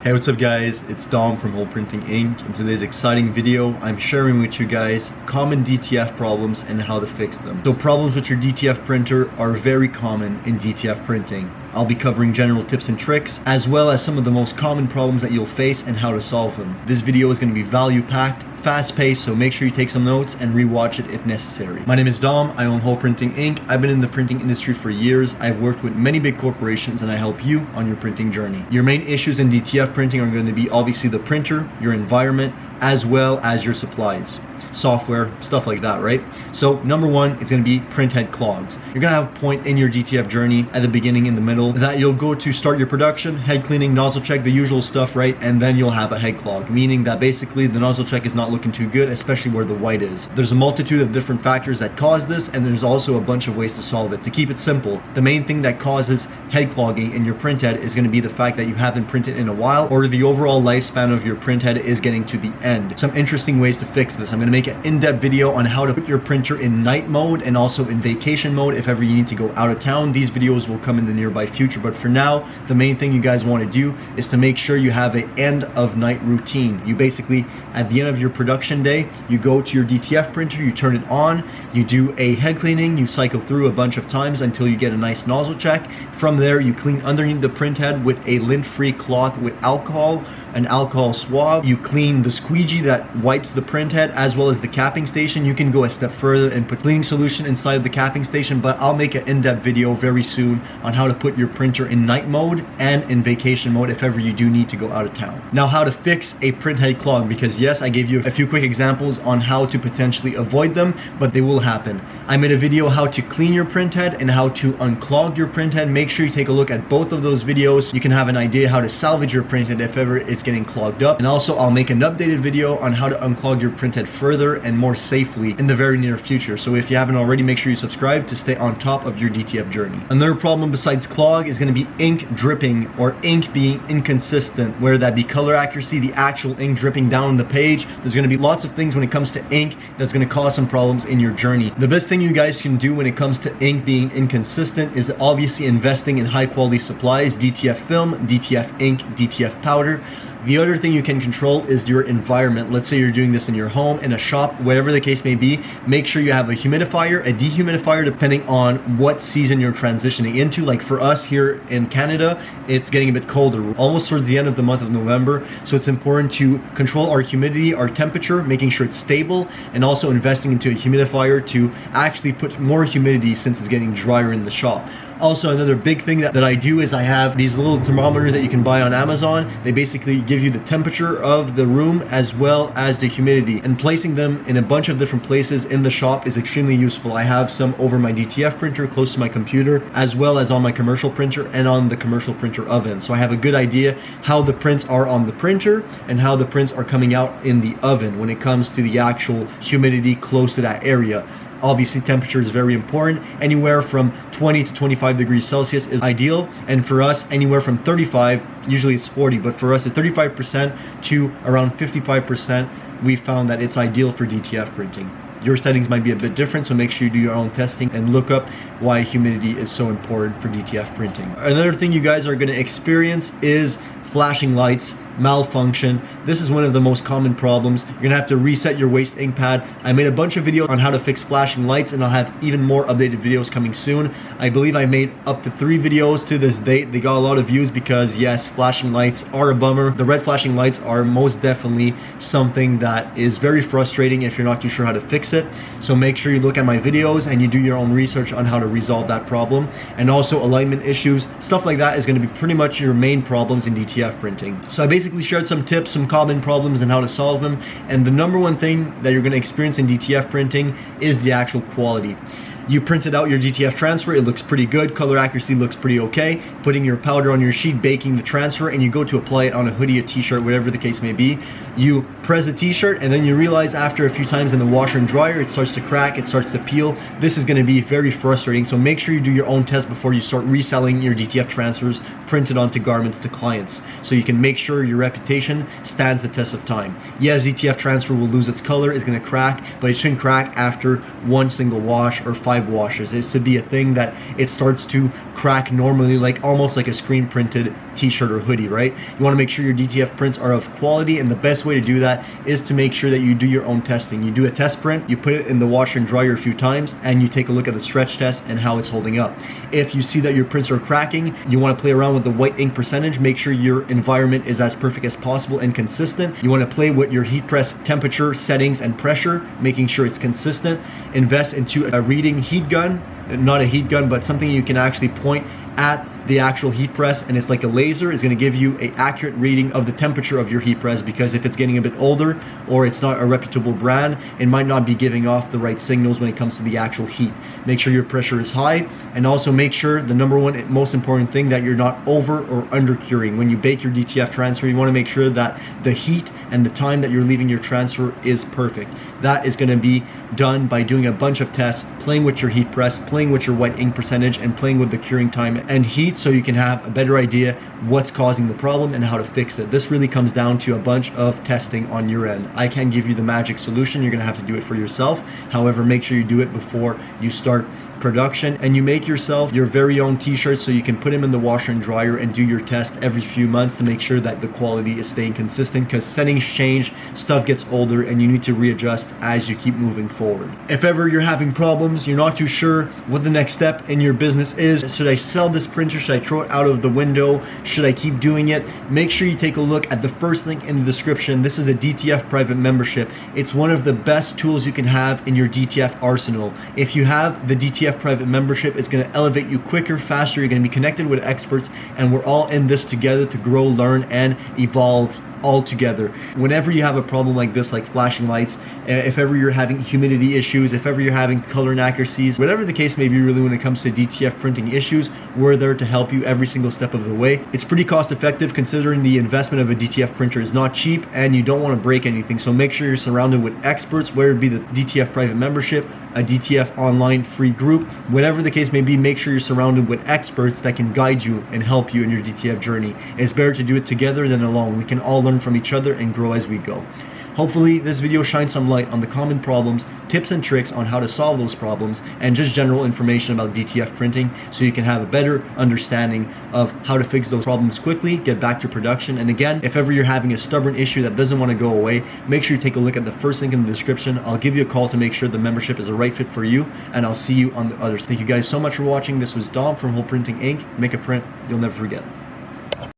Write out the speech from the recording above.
Hey, what's up guys? It's Dom from Hole Printing Inc. In today's exciting video, I'm sharing with you guys common DTF problems and how to fix them. So problems with your DTF printer are very common in DTF printing. I'll be covering general tips and tricks, as well as some of the most common problems that you'll face and how to solve them. This video is going to be value-packed, fast-paced, so make sure you take some notes and rewatch it if necessary. My name is Dom, I own Hole Printing Inc. I've been in the printing industry for years. I've worked with many big corporations and I help you on your printing journey. Your main issues in DTF printing are going to be obviously the printer, your environment, as well as your supplies, software, stuff like that, right? So number one, it's going to be printhead clogs. You're going to have a point in your DTF journey at the beginning, in the middle, that you'll go to start your production, head cleaning, nozzle check, the usual stuff, right? And then you'll have a head clog, meaning that basically the nozzle check is not looking too good, especially where the white is. There's a multitude of different factors that cause this, and there's also a bunch of ways to solve it. To keep it simple, the main thing that causes head clogging in your printhead is going to be the fact that you haven't printed in a while, or the overall lifespan of your printhead is getting to the end. Some interesting ways to fix this. I'm going to make an in-depth video on how to put your printer in night mode and also in vacation mode if ever you need to go out of town. These videos will come in the nearby future, but for now, the main thing you guys want to do is to make sure you have an end of night routine. You basically, at the end of your production day, you go to your DTF printer, you turn it on, you do a head cleaning, you cycle through a bunch of times until you get a nice nozzle check. From there, you clean underneath the printhead with a lint-free cloth with alcohol, an alcohol swab. You clean the squeegee that wipes the printhead as well as the capping station. You can go a step further and put cleaning solution inside of the capping station, but I'll make an in-depth video very soon on how to put your printer in night mode and in vacation mode if ever you do need to go out of town. Now, how to fix a printhead clog, because yes, I gave you a few quick examples on how to potentially avoid them, but they will happen. I made a video how to clean your printhead and how to unclog your printhead. Make sure you take a look at both of those videos. You can have an idea how to salvage your printhead if ever it's getting clogged up. And also I'll make an updated video on how to unclog your printhead further and more safely in the very near future. So if you haven't already, make sure you subscribe to stay on top of your DTF journey. Another problem besides clog is going to be ink dripping or ink being inconsistent, whether that be color accuracy, the actual ink dripping down the page. There's going to be lots of things when it comes to ink that's going to cause some problems in your journey. The best thing you guys can do when it comes to ink being inconsistent is obviously investing in high quality supplies, DTF film, DTF ink, DTF powder. The other thing you can control is your environment. Let's say you're doing this in your home, in a shop, whatever the case may be. Make sure you have a humidifier, a dehumidifier, depending on what season you're transitioning into. Like for us here in Canada, it's getting a bit colder, almost towards the end of the month of November. So it's important to control our humidity, our temperature, making sure it's stable, and also investing into a humidifier to actually put more humidity since it's getting drier in the shop. Also, another big thing that I do is I have these little thermometers that you can buy on Amazon. They basically give you the temperature of the room as well as the humidity, and placing them in a bunch of different places in the shop is extremely useful. I have some over my DTF printer close to my computer, as well as on my commercial printer and on the commercial printer oven. So I have a good idea how the prints are on the printer and how the prints are coming out in the oven when it comes to the actual humidity close to that area. Obviously, temperature is very important. Anywhere from 20 to 25 degrees Celsius is ideal. And for us, anywhere from 35, usually it's 40, but for us it's 35% to around 55%. We found that it's ideal for DTF printing. Your settings might be a bit different, so make sure you do your own testing and look up why humidity is so important for DTF printing. Another thing you guys are going to experience is flashing lights, malfunction. This is one of the most common problems. You're gonna have to reset your waste ink pad. I made a bunch of videos on how to fix flashing lights, and I'll have even more updated videos coming soon. I believe I made up to 3 videos to this date. They got a lot of views because yes, flashing lights are a bummer. The red flashing lights are most definitely something that is very frustrating if you're not too sure how to fix it. So make sure you look at my videos and you do your own research on how to resolve that problem. And also alignment issues, stuff like that is going to be pretty much your main problems in DTF printing. So I basically shared some tips, some common problems and how to solve them. And the number one thing that you're going to experience in DTF printing is the actual quality. You printed out your DTF transfer, it looks pretty good, color accuracy looks pretty okay, putting your powder on your sheet, baking the transfer, and you go to apply it on a hoodie, a t-shirt, whatever the case may be. You press the t-shirt and then you realize after a few times in the washer and dryer, it starts to crack, it starts to peel. This is going to be very frustrating, so make sure you do your own test before you start reselling your DTF transfers printed onto garments to clients, so you can make sure your reputation stands the test of time. Yes, DTF transfer will lose its color, it's going to crack, but it shouldn't crack after one single wash or 5 washes. It should be a thing that it starts to crack normally, like almost like a screen printed t-shirt or hoodie, right? You want to make sure your DTF prints are of quality, and the best way to do that is to make sure that you do your own testing. You do a test print, you put it in the washer and dryer a few times, and you take a look at the stretch test and how it's holding up. If you see that your prints are cracking, you want to play around with the white ink percentage. Make sure your environment is as perfect as possible and consistent. You want to play with your heat press temperature, settings, and pressure, making sure it's consistent. Invest into a reading heat gun, not a heat gun, but something you can actually point at the actual heat press, and it's like a laser. It's going to give you an accurate reading of the temperature of your heat press, because if it's getting a bit older or it's not a reputable brand, it might not be giving off the right signals when it comes to the actual heat. Make sure your pressure is high, and also make sure, the number one most important thing, that you're not over or under curing. When you bake your DTF transfer, you want to make sure that the heat and the time that you're leaving your transfer is perfect. That is going to be done by doing a bunch of tests, playing with your heat press, playing with your white ink percentage, and playing with the curing time and heat, so you can have a better idea what's causing the problem and how to fix it. This really comes down to a bunch of testing on your end. I can't give you the magic solution. You're going to have to do it for yourself. However, make sure you do it before you start production, and you make yourself your very own t-shirts, so you can put them in the washer and dryer and do your test every few months to make sure that the quality is staying consistent, because settings change, stuff gets older, and you need to readjust as you keep moving forward. If ever you're having problems, you're not too sure what the next step in your business is, should I sell this printer, should I throw it out of the window, should I keep doing it, make sure you take a look at the first link in the description. This is the DTF private membership. It's one of the best tools you can have in your DTF arsenal. If you have the DTF private membership, it's going to elevate you quicker, faster. You're going to be connected with experts, and we're all in this together to grow, learn, and evolve all together. Whenever you have a problem like this, like flashing lights, if ever you're having humidity issues, if ever you're having color inaccuracies, whatever the case may be, really, when it comes to DTF printing issues, we're there to help you every single step of the way. It's pretty cost effective, considering the investment of a DTF printer is not cheap, and you don't want to break anything. So make sure you're surrounded with experts, whether it be the DTF private membership, a DTF online free group, whatever the case may be. Make sure you're surrounded with experts that can guide you and help you in your DTF journey. It's better to do it together than alone. We can all learn from each other and grow as we go. Hopefully this video shines some light on the common problems, tips and tricks on how to solve those problems, and just general information about DTF printing, so you can have a better understanding of how to fix those problems quickly, get back to production. And again, if ever you're having a stubborn issue that doesn't want to go away, make sure you take a look at the first link in the description. I'll give you a call to make sure the membership is a right fit for you, and I'll see you on the others. Thank you guys so much for watching. This was Dom from Whole Printing Inc. Make a print you'll never forget.